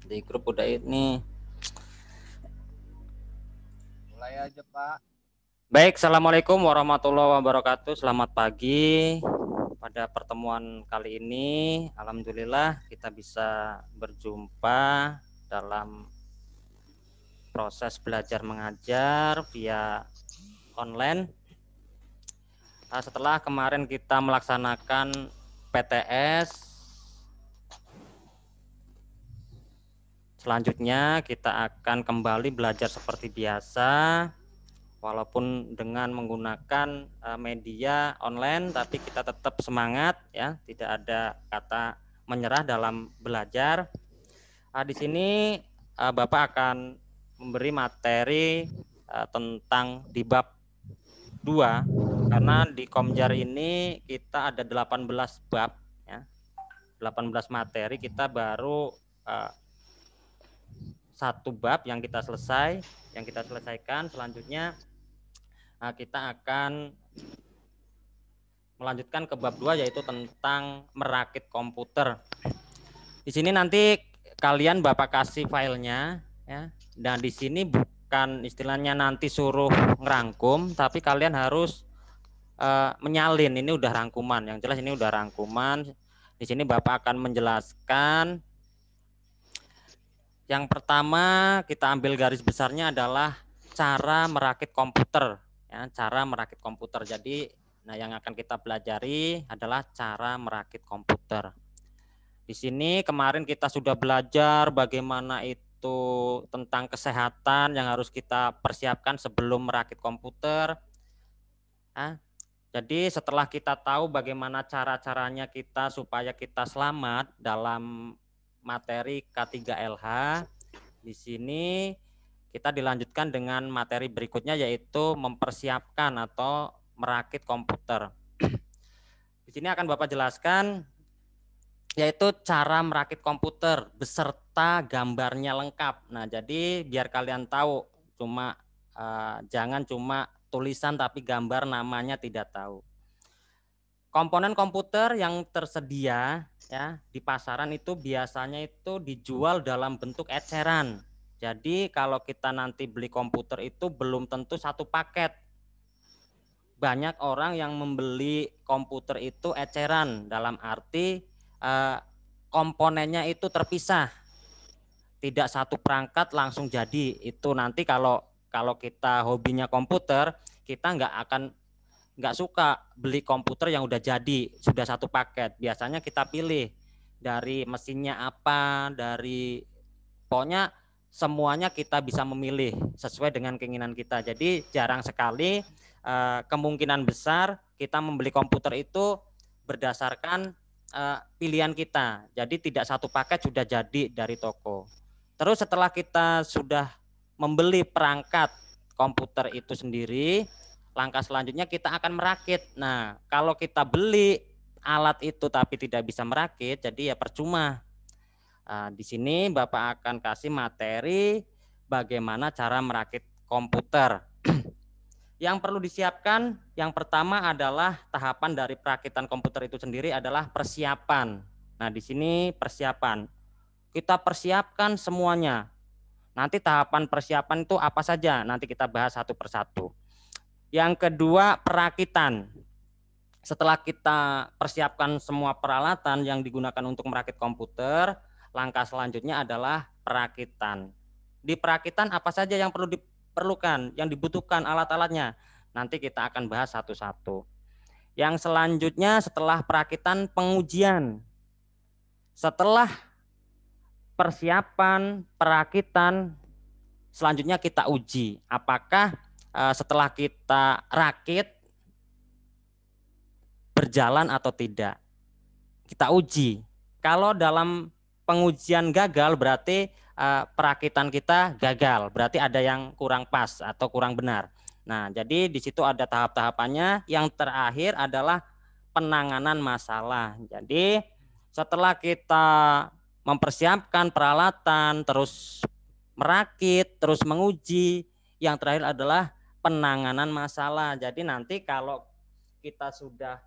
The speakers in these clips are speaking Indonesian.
Di grup udah ini. Mulai aja Pak. Baik, Assalamualaikum warahmatullahi wabarakatuh. Selamat pagi. Pada pertemuan kali ini, alhamdulillah kita bisa berjumpa dalam proses belajar mengajar via online. Setelah kemarin kita melaksanakan PTS, selanjutnya kita akan kembali belajar seperti biasa, walaupun dengan menggunakan media online, tapi kita tetap semangat ya, tidak ada kata menyerah dalam belajar. Di sini Bapak akan memberi materi tentang di bab 2, karena di Komjar ini kita ada 18 bab ya. 18 materi, kita baru satu bab yang kita selesaikan. Selanjutnya kita akan melanjutkan ke bab 2, yaitu tentang merakit komputer. Di sini nanti kalian Bapak kasih filenya ya. Dan di sini bukan istilahnya nanti suruh ngerangkum, tapi kalian harus menyalin. Ini udah rangkuman, yang jelas ini udah rangkuman. Di sini Bapak akan menjelaskan. Yang pertama kita ambil garis besarnya adalah cara merakit komputer ya, cara merakit komputer. Jadi yang akan kita pelajari adalah cara merakit komputer. Di sini kemarin kita sudah belajar bagaimana itu tentang kesehatan yang harus kita persiapkan sebelum merakit komputer. Jadi setelah kita tahu bagaimana cara-caranya kita supaya kita selamat dalam materi K3LH, di sini kita dilanjutkan dengan materi berikutnya, yaitu mempersiapkan atau merakit komputer. Di sini akan Bapak jelaskan yaitu cara merakit komputer beserta gambarnya lengkap. Nah, jadi biar kalian tahu, jangan cuma tulisan tapi gambar namanya tidak tahu. Komponen komputer yang tersedia ya di pasaran itu biasanya itu dijual dalam bentuk eceran. Jadi kalau kita nanti beli komputer itu belum tentu satu paket. Banyak orang yang membeli komputer itu eceran, dalam arti komponennya itu terpisah, tidak satu perangkat langsung jadi. Itu nanti kalau kita hobinya komputer, kita nggak suka beli komputer yang udah jadi, sudah satu paket. Biasanya kita pilih dari mesinnya apa, dari pokoknya semuanya kita bisa memilih sesuai dengan keinginan kita. Jadi jarang sekali, kemungkinan besar kita membeli komputer itu berdasarkan pilihan kita. Jadi tidak satu paket sudah jadi dari toko. Terus setelah kita sudah membeli perangkat komputer itu sendiri, langkah selanjutnya kita akan merakit. Nah, kalau kita beli alat itu tapi tidak bisa merakit, jadi ya percuma. Di sini Bapak akan kasih materi bagaimana cara merakit komputer. Yang perlu disiapkan, yang pertama adalah tahapan dari perakitan komputer itu sendiri adalah persiapan. Nah, di sini persiapan. Kita persiapkan semuanya. Nanti tahapan persiapan itu apa saja? Nanti kita bahas satu persatu. Yang kedua, perakitan. Setelah kita persiapkan semua peralatan yang digunakan untuk merakit komputer, langkah selanjutnya adalah perakitan. Di perakitan apa saja yang perlu diperlukan, yang dibutuhkan alat-alatnya? Nanti kita akan bahas satu-satu. Yang selanjutnya setelah perakitan, pengujian. Setelah persiapan, perakitan, selanjutnya kita uji. Apakah setelah kita rakit berjalan atau tidak. Kita uji. Kalau dalam pengujian gagal berarti perakitan kita gagal, berarti ada yang kurang pas atau kurang benar. Nah, jadi di situ ada tahap-tahapannya. Yang terakhir adalah penanganan masalah. Jadi setelah kita mempersiapkan peralatan, terus merakit, terus menguji, yang terakhir adalah penanganan masalah. Jadi nanti kalau kita sudah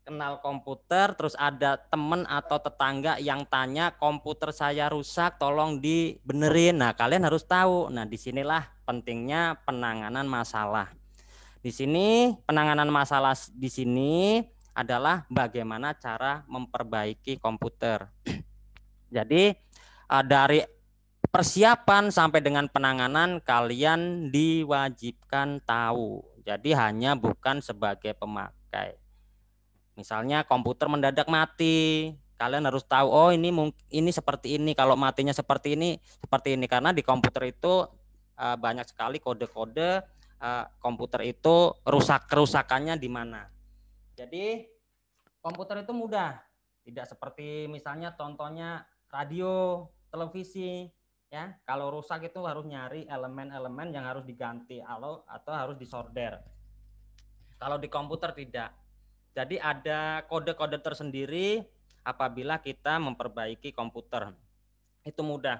kenal komputer, terus ada temen atau tetangga yang tanya komputer saya rusak, tolong dibenerin. Nah, kalian harus tahu. Nah, disinilah pentingnya penanganan masalah. Di sini penanganan masalah di sini adalah bagaimana cara memperbaiki komputer. Jadi dari persiapan sampai dengan penanganan kalian diwajibkan tahu. Jadi hanya bukan sebagai pemakai. Misalnya komputer mendadak mati, kalian harus tahu oh ini seperti ini, kalau matinya seperti ini karena di komputer itu banyak sekali kode-kode komputer itu kerusakannya di mana. Jadi komputer itu mudah, tidak seperti misalnya contohnya radio, televisi ya. Kalau rusak itu harus nyari elemen-elemen yang harus diganti atau harus disorder. Kalau di komputer tidak. Jadi ada kode-kode tersendiri apabila kita memperbaiki komputer. Itu mudah.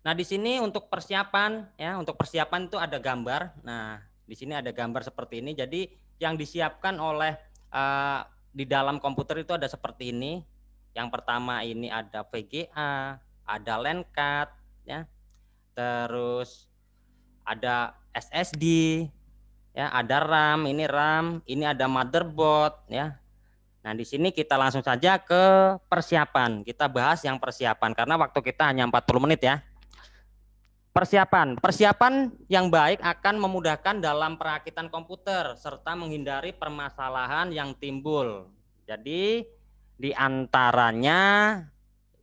Nah, di sini untuk persiapan ya, untuk persiapan itu ada gambar. Nah, di sini ada gambar seperti ini. Jadi yang disiapkan oleh di dalam komputer itu ada seperti ini. Yang pertama ini ada VGA, ada LAN card ya. Terus ada SSD, ya, ada RAM, ini ada motherboard ya. Nah, di sini kita langsung saja ke persiapan. Kita bahas yang persiapan karena waktu kita hanya 40 menit ya. Persiapan yang baik akan memudahkan dalam perakitan komputer serta menghindari permasalahan yang timbul. Jadi di antaranya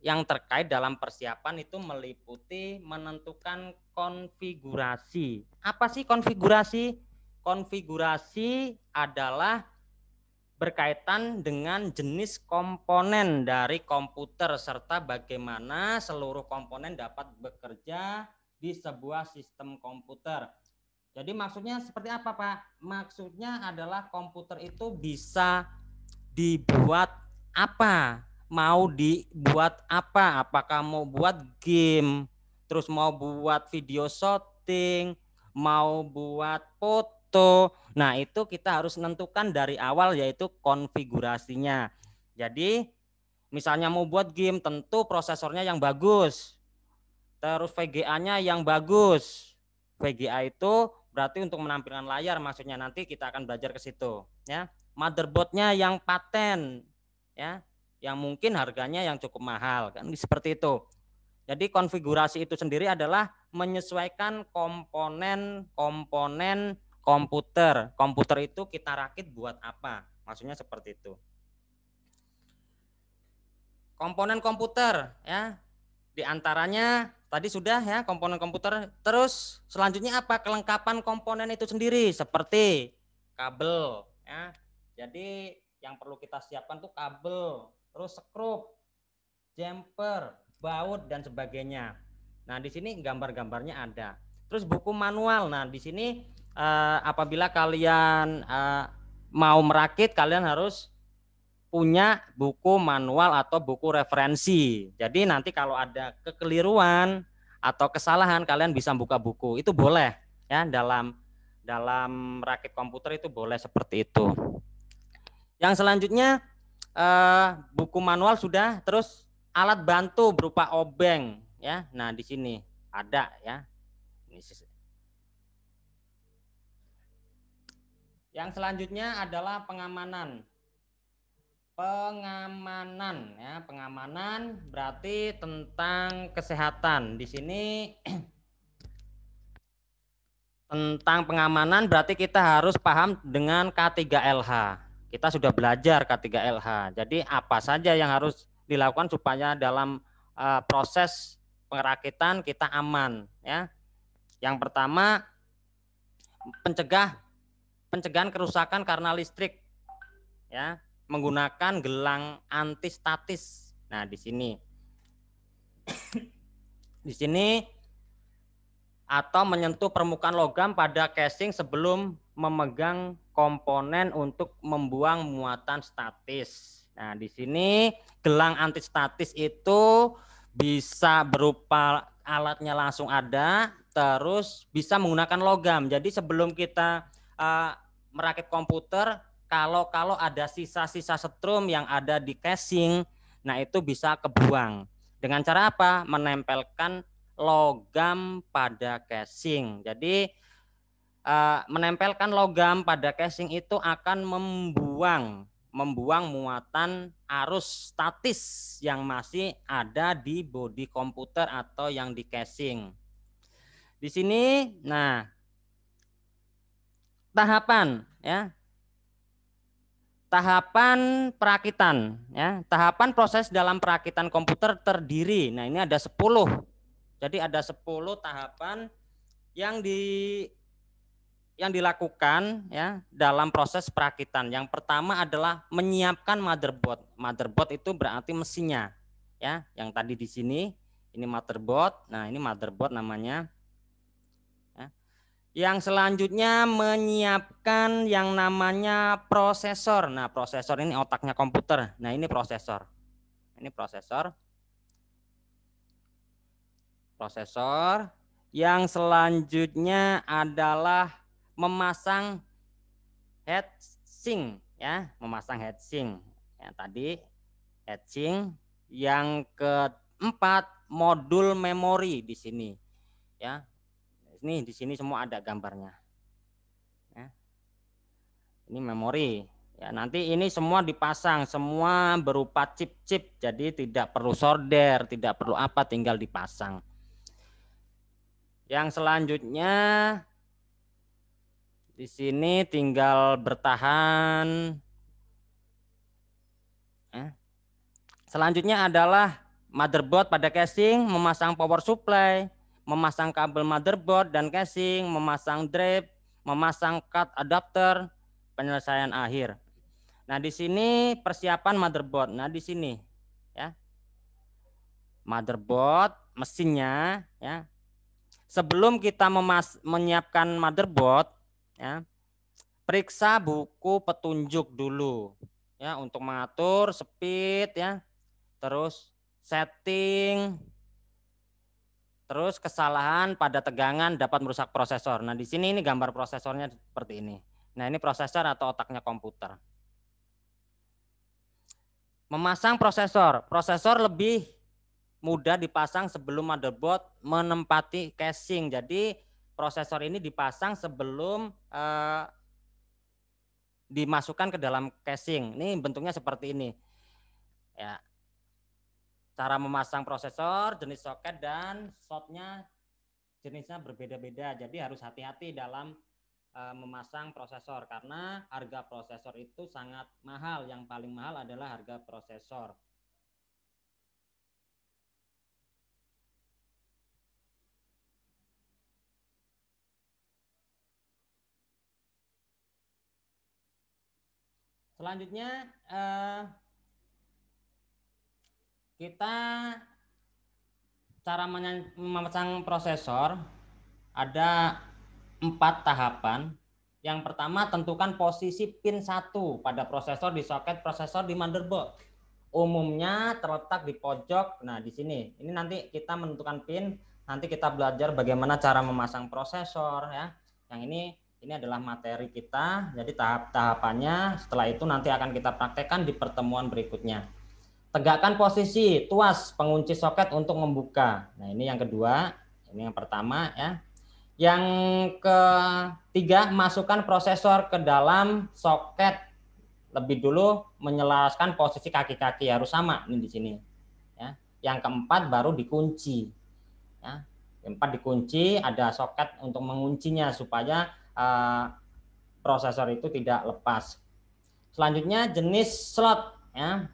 yang terkait dalam persiapan itu meliputi menentukan konfigurasi. Apa sih konfigurasi? Konfigurasi adalah berkaitan dengan jenis komponen dari komputer serta bagaimana seluruh komponen dapat bekerja di sebuah sistem komputer. Jadi maksudnya seperti apa, Pak? Maksudnya adalah komputer itu bisa dibuat apa? Mau dibuat apa? Apakah mau buat game, terus mau buat video shooting, mau buat foto. Nah, itu kita harus menentukan dari awal yaitu konfigurasinya. Jadi misalnya mau buat game tentu prosesornya yang bagus. Terus VGA-nya yang bagus. VGA itu berarti untuk menampilkan layar, maksudnya nanti kita akan belajar ke situ ya. Motherboard-nya yang paten ya, yang mungkin harganya yang cukup mahal kan seperti itu. Jadi konfigurasi itu sendiri adalah menyesuaikan komponen komputer. Komputer itu kita rakit buat apa? Maksudnya seperti itu. Komponen komputer ya. Di antaranya tadi sudah ya komponen komputer. Terus selanjutnya apa? Kelengkapan komponen itu sendiri seperti kabel ya. Jadi yang perlu kita siapkan tuh kabel, terus skrup, jumper, baut dan sebagainya. Nah, di sini gambar-gambarnya ada. Terus buku manual. Nah, di sini apabila kalian mau merakit, kalian harus punya buku manual atau buku referensi. Jadi nanti kalau ada kekeliruan atau kesalahan, kalian bisa buka buku. Itu boleh ya, dalam rakit komputer itu boleh seperti itu. Yang selanjutnya buku manual sudah, terus alat bantu berupa obeng ya. Nah, di sini ada ya. Yang selanjutnya adalah pengamanan. Pengamanan berarti tentang kesehatan. Di sini tentang pengamanan berarti kita harus paham dengan K3LH. Kita sudah belajar K3LH. Jadi apa saja yang harus dilakukan supaya dalam proses perakitan kita aman ya. Yang pertama pencegahan kerusakan karena listrik ya, menggunakan gelang anti statis. Nah, di sini atau menyentuh permukaan logam pada casing sebelum memegang komponen untuk membuang muatan statis. Nah, di sini gelang anti statis itu bisa berupa alatnya langsung ada, terus bisa menggunakan logam. Jadi sebelum kita merakit komputer, kalau ada sisa-sisa setrum yang ada di casing, nah itu bisa kebuang. Dengan cara apa? Menempelkan logam pada casing. Jadi menempelkan logam pada casing itu akan membuang muatan arus statis yang masih ada di bodi komputer atau yang di casing. Di sini, nah tahapan ya. Tahapan perakitan ya. Tahapan proses dalam perakitan komputer terdiri. Nah, ini ada 10. Jadi ada 10 tahapan yang dilakukan ya dalam proses perakitan. Yang pertama adalah menyiapkan motherboard. Motherboard itu berarti mesinnya ya. Yang tadi di sini ini motherboard. Nah, ini motherboard namanya. Yang selanjutnya menyiapkan yang namanya prosesor. Nah, prosesor ini otaknya komputer. Nah, ini prosesor. Ini prosesor. Prosesor. Yang selanjutnya adalah memasang heatsink ya, memasang heatsink. Ya, tadi heatsink. Yang keempat modul memori di sini. Ya. Ini di sini semua ada gambarnya. Ya. Ini memori. Ya, nanti ini semua dipasang, semua berupa chip-chip. Jadi tidak perlu solder, tidak perlu apa, tinggal dipasang. Yang selanjutnya di sini tinggal bertahan. Ya. Selanjutnya adalah motherboard pada casing, memasang power supply, memasang kabel motherboard dan casing, memasang drive, memasang card adapter, penyelesaian akhir. Nah, di sini persiapan motherboard. Nah, di sini ya. Motherboard, mesinnya ya. Sebelum kita menyiapkan motherboard ya, periksa buku petunjuk dulu ya untuk mengatur speed ya. Terus setting. Terus kesalahan pada tegangan dapat merusak prosesor. Nah, di sini ini gambar prosesornya seperti ini. Nah, ini prosesor atau otaknya komputer. Memasang prosesor. Prosesor lebih mudah dipasang sebelum motherboard menempati casing. Jadi, prosesor ini dipasang sebelum dimasukkan ke dalam casing. Ini bentuknya seperti ini. Ya. Cara memasang prosesor, jenis soket dan slotnya jenisnya berbeda-beda. Jadi harus hati-hati dalam memasang prosesor karena harga prosesor itu sangat mahal. Yang paling mahal adalah harga prosesor. Selanjutnya kita cara memasang prosesor ada 4 tahapan. Yang pertama, tentukan posisi pin 1 pada prosesor di soket prosesor di motherboard. Umumnya terletak di pojok. Nah, di sini. Ini nanti kita menentukan pin, nanti kita belajar bagaimana cara memasang prosesor ya. Yang ini adalah materi kita. Jadi tahap-tahapannya setelah itu nanti akan kita praktekkan di pertemuan berikutnya. Tegakkan posisi tuas pengunci soket untuk membuka. Nah, ini yang kedua. Ini yang pertama ya. Yang ketiga, masukkan prosesor ke dalam soket. Lebih dulu menjelaskan posisi kaki-kaki harus sama ini di sini. Ya. Yang keempat baru dikunci. Ya. Yang keempat dikunci, ada soket untuk menguncinya supaya prosesor itu tidak lepas. Selanjutnya jenis slot. Ya.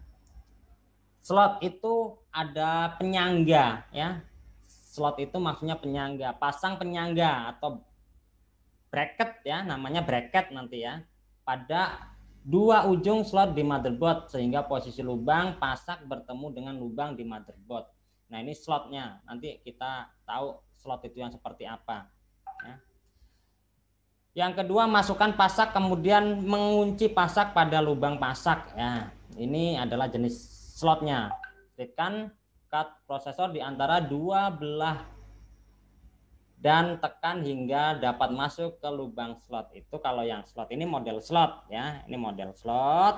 Slot itu ada penyangga. Ya. Slot itu maksudnya penyangga, pasang penyangga atau bracket ya, namanya bracket nanti ya, pada 2 ujung slot di motherboard sehingga posisi lubang pasak bertemu dengan lubang di motherboard. Nah, ini slotnya, nanti kita tahu slot itu yang seperti apa ya. Yang kedua, masukkan pasak kemudian mengunci pasak pada lubang pasak ya. Ini adalah jenis slotnya. Tekan cut prosesor di antara 2 belah dan tekan hingga dapat masuk ke lubang slot. Itu kalau yang slot ini model slot ya, ini model slot.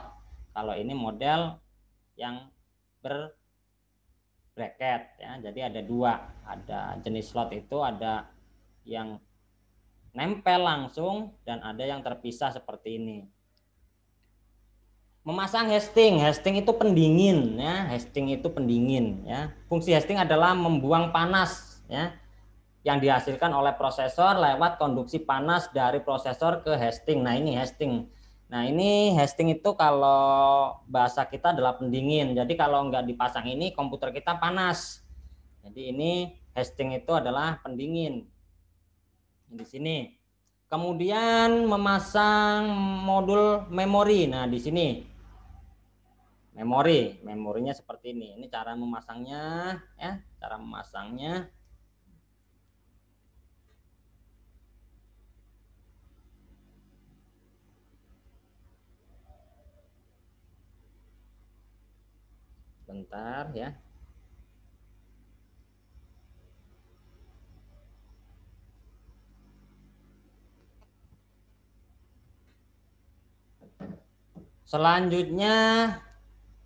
Kalau ini model yang berbracket ya. Jadi ada dua, ada jenis slot itu ada yang nempel langsung dan ada yang terpisah seperti ini. Memasang hesting itu pendingin ya, hesting itu pendingin ya. Fungsi hesting adalah membuang panas ya yang dihasilkan oleh prosesor lewat konduksi panas dari prosesor ke hesting. Nah, ini hesting. Nah, ini hesting itu kalau bahasa kita adalah pendingin. Jadi kalau nggak dipasang ini komputer kita panas. Jadi ini hesting itu adalah pendingin. Di sini. Kemudian memasang modul memori. Nah, di sini memorinya seperti ini. Ini cara memasangnya ya, cara memasangnya. Bentar ya. Selanjutnya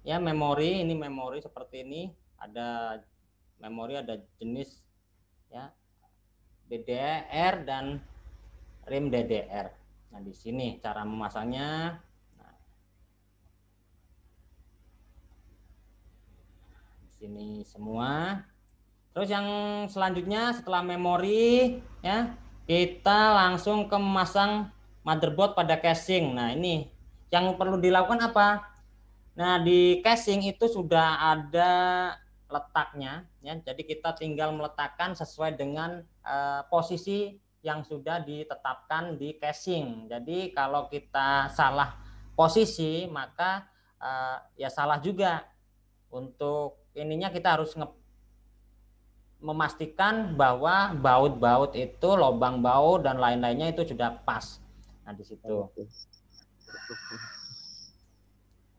ya memori, ini memori seperti ini, ada memori ada jenis ya DDR dan RAM DDR. Nah, di sini cara memasangnya. Nah, di sini semua. Terus yang selanjutnya setelah memori ya, kita langsung ke memasang motherboard pada casing. Nah, ini yang perlu dilakukan apa? Nah, di casing itu sudah ada letaknya ya. Jadi kita tinggal meletakkan sesuai dengan posisi yang sudah ditetapkan di casing. Jadi kalau kita salah posisi maka ya salah juga. Untuk ininya kita harus memastikan bahwa baut-baut itu, lubang baut dan lain-lainnya itu sudah pas. Nah, di situ.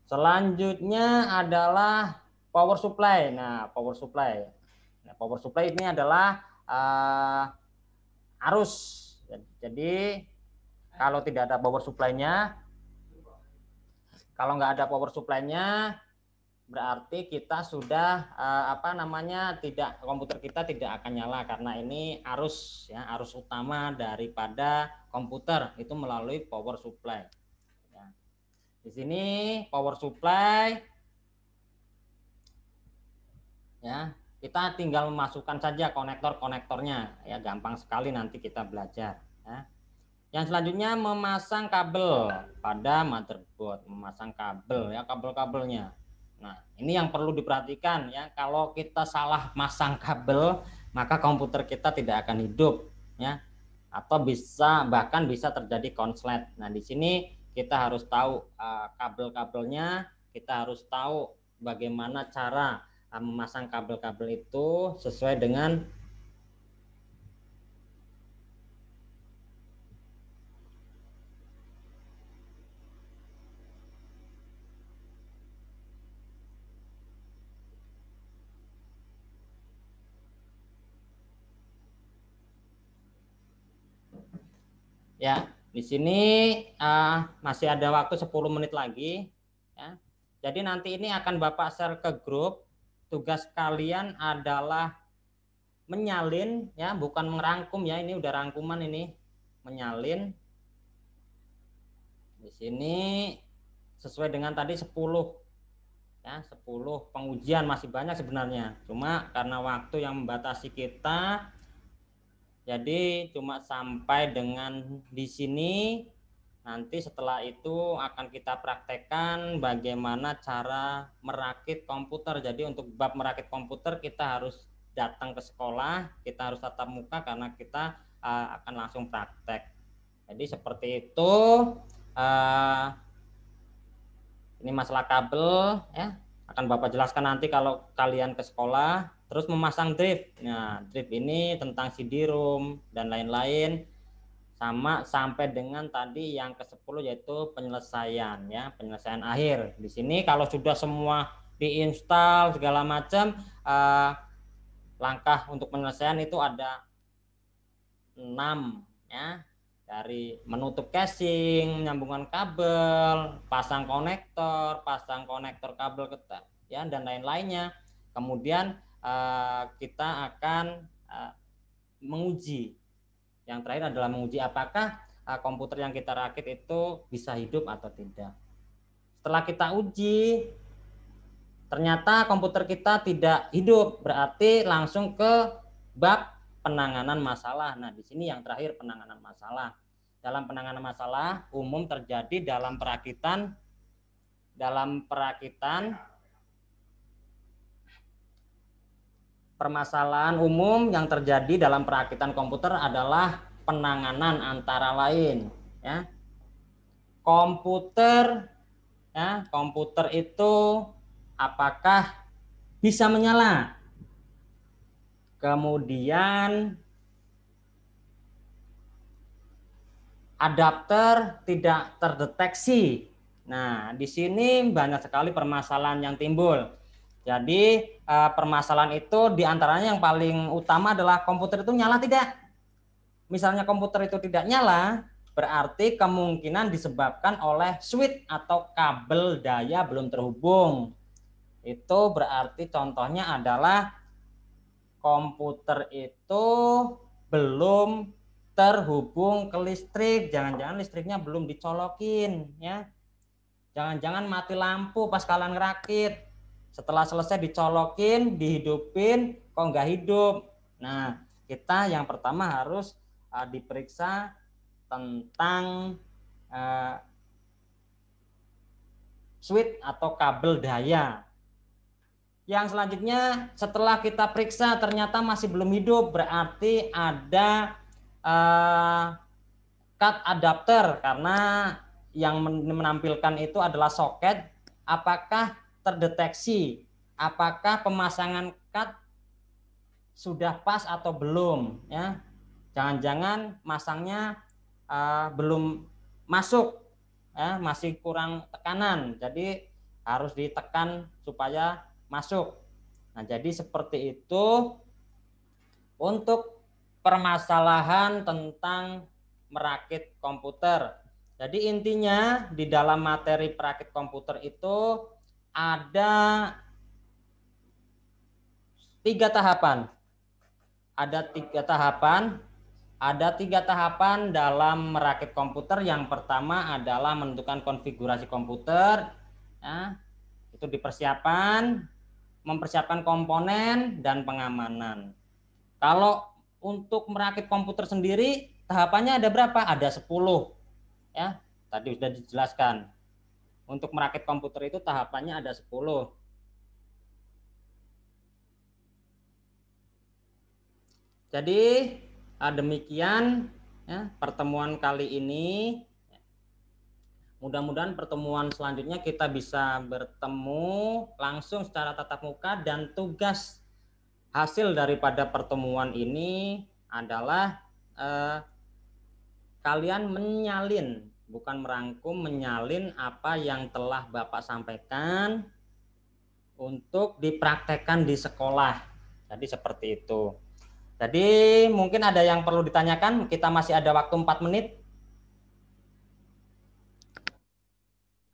Selanjutnya adalah power supply. Nah, power supply. Nah, power supply ini adalah arus. Jadi kalau tidak ada power supply-nya, kalau nggak ada power supply-nya, berarti kita sudah tidak, komputer kita tidak akan nyala karena ini arus ya, arus utama daripada komputer itu melalui power supply. Ya. Di sini power supply ya, kita tinggal memasukkan saja konektornya ya, gampang sekali nanti kita belajar ya. Yang selanjutnya memasang kabel pada motherboard, memasang kabel ya, kabel-kabelnya. Nah, ini yang perlu diperhatikan ya. Kalau kita salah masang kabel, maka komputer kita tidak akan hidup ya. Atau bahkan bisa terjadi konslet. Nah, di sini kita harus tahu kabel-kabelnya, kita harus tahu bagaimana cara memasang kabel-kabel itu sesuai dengan ya. Di sini masih ada waktu 10 menit lagi ya. Jadi nanti ini akan Bapak share ke grup. Tugas kalian adalah menyalin ya, bukan merangkum ya. Ini udah rangkuman ini. Menyalin. Di sini sesuai dengan tadi 10 ya, 10 pengujian, masih banyak sebenarnya. Cuma karena waktu yang membatasi kita, jadi cuma sampai dengan di sini. Nanti setelah itu akan kita praktekkan bagaimana cara merakit komputer. Jadi untuk bab merakit komputer kita harus datang ke sekolah, kita harus tatap muka karena kita akan langsung praktek. Jadi seperti itu. Ini masalah kabel ya, akan Bapak jelaskan nanti kalau kalian ke sekolah. Terus memasang drive. Nah, drive ini tentang CD-ROM dan lain-lain, sama sampai dengan tadi yang ke-10 yaitu penyelesaian ya, penyelesaian akhir. Di sini kalau sudah semua diinstal segala macam, langkah untuk penyelesaian itu ada 6 ya. Dari menutup casing, menyambungkan kabel, pasang konektor kabel ya dan lain-lainnya. Kemudian kita akan menguji. Yang terakhir adalah menguji apakah komputer yang kita rakit itu bisa hidup atau tidak. Setelah kita uji, ternyata komputer kita tidak hidup, berarti langsung ke bab penanganan masalah. Nah, di sini yang terakhir penanganan masalah. Dalam penanganan masalah umum terjadi dalam perakitan permasalahan umum yang terjadi dalam perakitan komputer adalah penanganan antara lain ya. Komputer itu apakah bisa menyala? Kemudian adapter tidak terdeteksi. Nah, di sini banyak sekali permasalahan yang timbul. Jadi permasalahan itu diantaranya yang paling utama adalah komputer itu nyala tidak. Misalnya komputer itu tidak nyala, berarti kemungkinan disebabkan oleh switch atau kabel daya belum terhubung. Itu berarti contohnya adalah komputer itu belum terhubung ke listrik, jangan-jangan listriknya belum dicolokin ya. Jangan-jangan mati lampu pas kalian ngerakit. Setelah selesai dicolokin, dihidupin, kok nggak hidup. Nah, kita yang pertama harus diperiksa tentang switch atau kabel daya. Yang selanjutnya setelah kita periksa ternyata masih belum hidup, berarti ada cut adapter karena yang menampilkan itu adalah soket. Apakah terdeteksi? Apakah pemasangan cut sudah pas atau belum? Ya, jangan-jangan masangnya belum masuk, ya, masih kurang tekanan. Jadi harus ditekan supaya masuk. Nah, jadi seperti itu untuk permasalahan tentang merakit komputer. Jadi intinya di dalam materi perakit komputer itu ada 3 tahapan. Ada 3 tahapan. Ada 3 tahapan dalam merakit komputer. Yang pertama adalah menentukan konfigurasi komputer. Ya, itu dipersiapkan, mempersiapkan komponen dan pengamanan. Kalau untuk merakit komputer sendiri tahapannya ada berapa? Ada 10 ya. Tadi sudah dijelaskan. Untuk merakit komputer itu tahapannya ada 10. Jadi demikian ya, pertemuan kali ini. Mudah-mudahan pertemuan selanjutnya kita bisa bertemu langsung secara tatap muka, dan tugas hasil daripada pertemuan ini adalah kalian menyalin, bukan merangkum, menyalin apa yang telah Bapak sampaikan untuk dipraktekkan di sekolah. Jadi seperti itu. Jadi mungkin ada yang perlu ditanyakan, kita masih ada waktu 4 menit.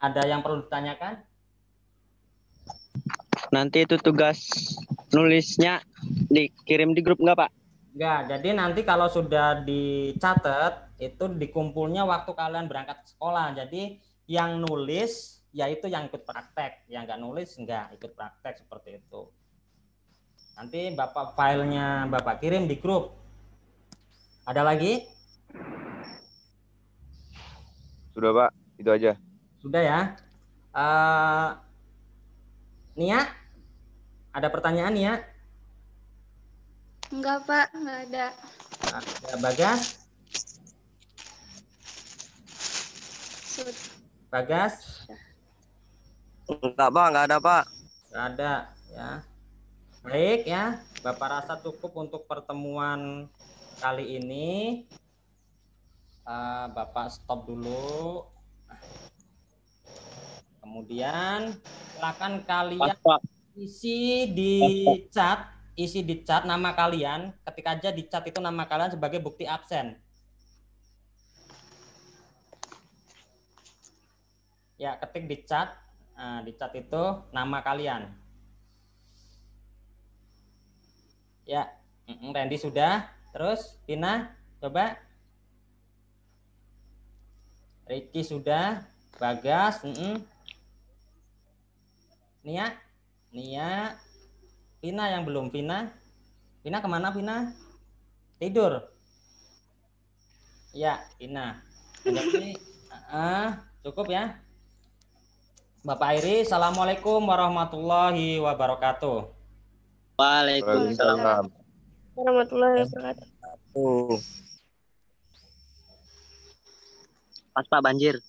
Ada yang perlu ditanyakan? Nanti itu tugas nulisnya dikirim di grup nggak, Pak? Enggak, jadi nanti kalau sudah dicatat, itu dikumpulnya waktu kalian berangkat ke sekolah. Jadi yang nulis, yaitu yang ikut praktek. Yang nggak nulis, nggak ikut praktek, seperti itu. Nanti Bapak filenya Bapak kirim di grup. Ada lagi? Sudah, Pak. Itu aja. Sudah ya. Nia, ada pertanyaan Nia? Enggak, Pak, enggak ada. Ada Bagas? Bagas? Enggak, Pak, enggak ada, Pak. Enggak ada ya. Baik ya, Bapak rasa cukup untuk pertemuan kali ini. Bapak stop dulu. Kemudian silakan kalian isi di chat isi di chat nama kalian, ketik aja di chat itu nama kalian sebagai bukti absen. Ya, ketik di chat. Nah, di chat itu nama kalian. Ya, Randy sudah. Terus, Tina, coba. Ricky sudah. Bagas. Nia. Vina yang belum. Vina kemana Vina? Tidur. Ya, Vina. Jadi, cukup ya. Bapak Airi, Assalamualaikum warahmatullahi wabarakatuh. Waalaikumsalam warahmatullahi wabarakatuh. Pas Pak banjir.